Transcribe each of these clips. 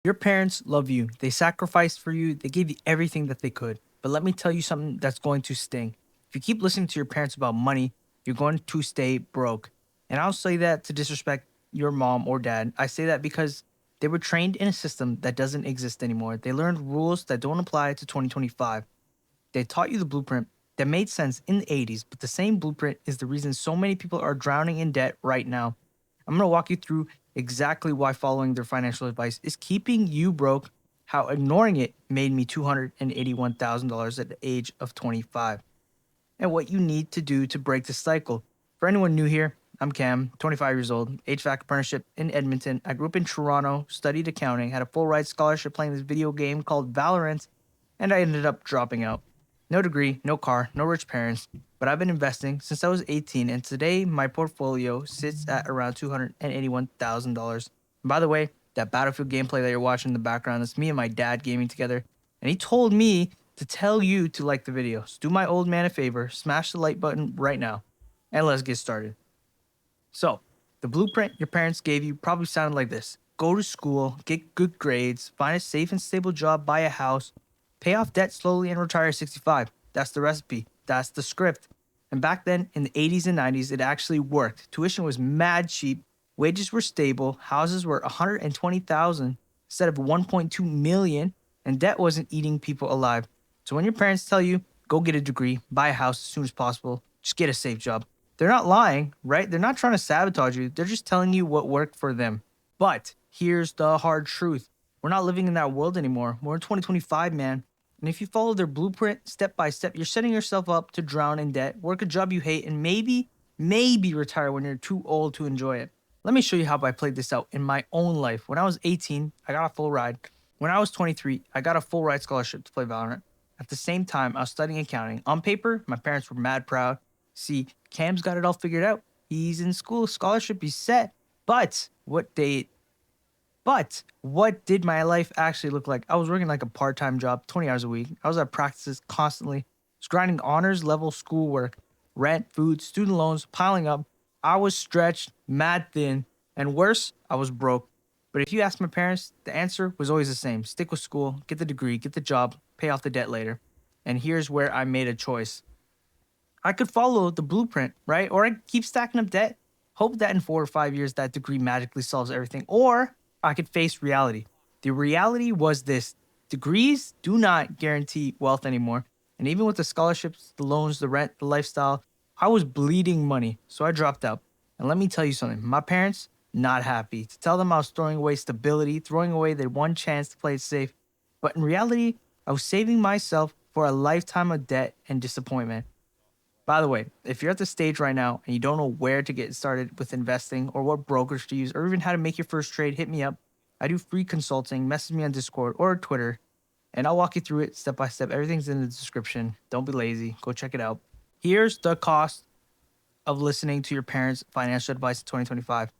Your parents love you. They sacrificed for you. They gave you everything that they could. But let me tell you something that's going to sting. If you keep listening to your parents about money, you're going to stay broke. And I don't say that to disrespect your mom or dad. I say that because they were trained in a system that doesn't exist anymore. They learned rules that don't apply to 2025. They taught you the blueprint that made sense in the 80s, but the same blueprint is the reason so many people are drowning in debt right now. I'm going to walk you through exactly why following their financial advice is keeping you broke, how ignoring it made me $281,000 at the age of 25, and what you need to do to break the cycle. For anyone new here, I'm Cam, 25 years old, HVAC apprenticeship in Edmonton. I grew up in Toronto, studied accounting, had a full ride scholarship playing this video game called Valorant, and I ended up dropping out. No degree, no car, no rich parents, but I've been investing since I was 18, and today my portfolio sits at around $281,000. By the way, that Battlefield gameplay that you're watching in the background, that's me and my dad gaming together, and he told me to tell you to like the video. So do my old man a favor, smash the like button right now, and let's get started. So, the blueprint your parents gave you probably sounded like this: go to school, get good grades, find a safe and stable job, buy a house, pay off debt slowly, and retire at 65. That's the recipe. That's the script. And back then, in the 80s and 90s, it actually worked. Tuition was mad cheap, wages were stable, houses were 120,000 instead of 1.2 million, and debt wasn't eating people alive. So when your parents tell you, go get a degree, buy a house as soon as possible, just get a safe job, they're not lying, right? They're not trying to sabotage you. They're just telling you what worked for them. But here's the hard truth: we're not living in that world anymore. We're in 2025, man. And if you follow their blueprint step by step, you're setting yourself up to drown in debt, work a job you hate, and maybe retire when you're too old to enjoy it. Let me show you how I played this out in my own life. When I was 18, I got a full ride. When I was 23, I got a full ride scholarship to play Valorant. At the same time, I was studying accounting. On paper, my parents were mad proud. See, Cam's got it all figured out. He's in school, scholarship, he's set. But what did my life actually look like? I was working like a part-time job, 20 hours a week. I was at practices constantly. I was grinding honors level schoolwork, rent, food, student loans piling up. I was stretched, mad thin, and worse, I was broke. But if you ask my parents, the answer was always the same: stick with school, get the degree, get the job, pay off the debt later. And here's where I made a choice. I could follow the blueprint, right? Or I keep stacking up debt, hope that in 4 or 5 years that degree magically solves everything. Or I could face reality. The reality was this: degrees do not guarantee wealth anymore. And even with the scholarships, the loans, the rent, the lifestyle, I was bleeding money. So I dropped out. And let me tell you something: my parents, not happy. To tell them I was throwing away stability, throwing away their one chance to play it safe. But in reality, I was saving myself for a lifetime of debt and disappointment. By the way, if you're at the stage right now and you don't know where to get started with investing or what brokerage to use or even how to make your first trade, hit me up. I do free consulting. Message me on Discord or Twitter, and I'll walk you through it step by step. Everything's in the description. Don't be lazy. Go check it out. Here's the cost of listening to your parents' financial advice in 2025.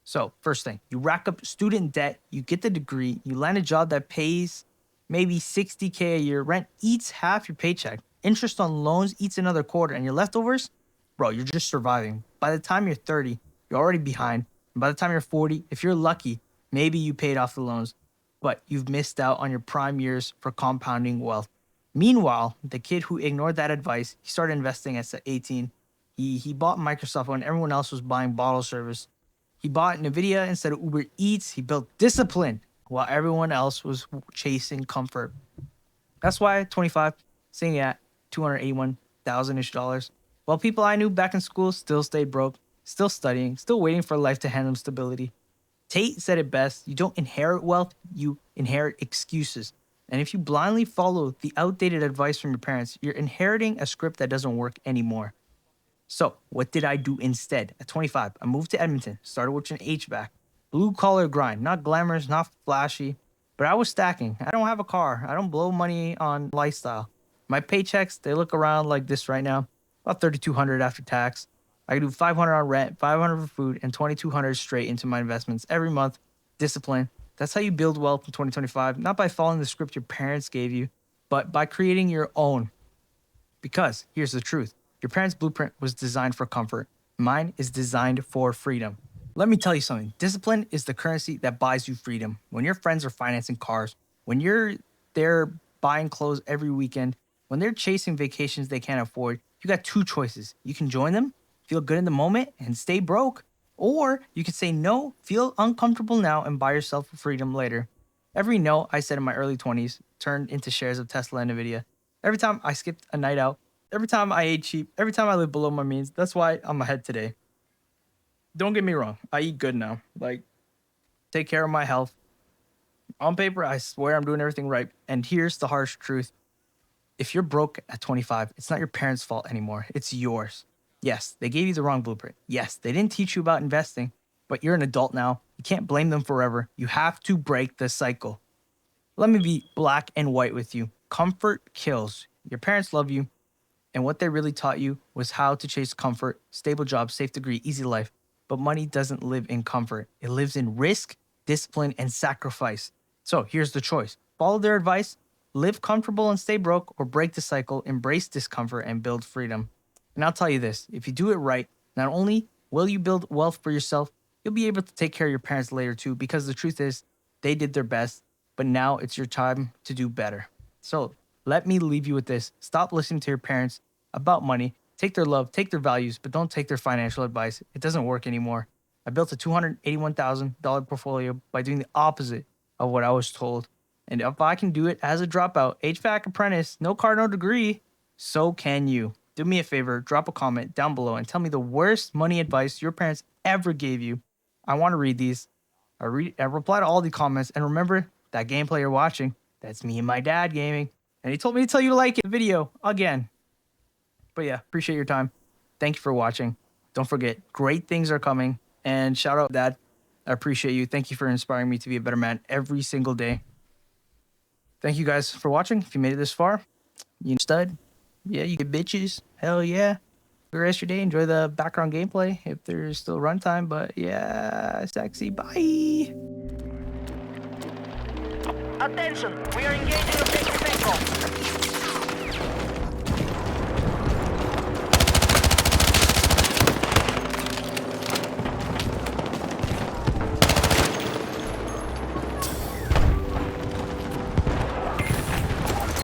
So, first thing, you rack up student debt, you get the degree, you land a job that pays maybe 60K a year, rent eats half your paycheck, interest on loans eats another quarter, and your leftovers, bro, you're just surviving. By the time you're 30, you're already behind. And by the time you're 40, if you're lucky, maybe you paid off the loans, but you've missed out on your prime years for compounding wealth. Meanwhile, the kid who ignored that advice, he started investing at 18. He bought Microsoft when everyone else was buying bottle service. He bought NVIDIA instead of Uber Eats. He built discipline while everyone else was chasing comfort. That's why at 25, sitting at 281,000-ish dollars, while people I knew back in school still stayed broke, still studying, still waiting for life to hand them stability. Tate said it best: you don't inherit wealth, you inherit excuses. And if you blindly follow the outdated advice from your parents, you're inheriting a script that doesn't work anymore. So, what did I do instead? At 25, I moved to Edmonton, started working HVAC. Blue collar grind, not glamorous, not flashy, but I was stacking. I don't have a car. I don't blow money on lifestyle. My paychecks, they look around like this right now, about 3,200 after tax. I can do 500 on rent, 500 for food, and 2,200 straight into my investments every month. Discipline. That's how you build wealth in 2025, not by following the script your parents gave you, but by creating your own. Because here's the truth: your parents' blueprint was designed for comfort. Mine is designed for freedom. Let me tell you something. Discipline is the currency that buys you freedom. When your friends are financing cars, when you're there buying clothes every weekend, when they're chasing vacations they can't afford, you got two choices. You can join them, feel good in the moment, and stay broke, or you can say no, feel uncomfortable now, and buy yourself freedom later. Every no I said in my early 20s turned into shares of Tesla and Nvidia. Every time I skipped a night out, every time I ate cheap, every time I lived below my means. That's why I'm ahead today. Don't get me wrong. I eat good now. Like, take care of my health. On paper, I swear I'm doing everything right. And here's the harsh truth. If you're broke at 25, it's not your parents' fault anymore. It's yours. Yes, they gave you the wrong blueprint. Yes, they didn't teach you about investing, but you're an adult now. You can't blame them forever. You have to break the cycle. Let me be black and white with you. Comfort kills. Your parents love you, and what they really taught you was how to chase comfort, stable job, safe degree, easy life. But money doesn't live in comfort. It lives in risk, discipline, and sacrifice. So here's the choice. Follow their advice, live comfortable and stay broke, or break the cycle, embrace discomfort, and build freedom. And I'll tell you this, if you do it right, not only will you build wealth for yourself, you'll be able to take care of your parents later too, because the truth is, they did their best, but now it's your time to do better. So let me leave you with this. Stop listening to your parents about money. Take their love, take their values, but don't take their financial advice. It doesn't work anymore. I built a $281,000 portfolio by doing the opposite of what I was told. And if I can do it as a dropout, HVAC apprentice, no car, no degree, so can you. Do me a favor, drop a comment down below and tell me the worst money advice your parents ever gave you. I want to read these. I reply to all the comments. And remember, that gameplay you're watching, that's me and my dad gaming. And he told me to tell you to like the video again. But yeah, appreciate your time. Thank you for watching. Don't forget, great things are coming. And shout out, Dad. I appreciate you. Thank you for inspiring me to be a better man every single day. Thank you guys for watching. If you made it this far, you stud. Yeah, you get bitches. Hell yeah. Have the rest of your day. Enjoy the background gameplay if there's still runtime. But yeah, sexy. Bye. Attention, we are engaging objective Echo.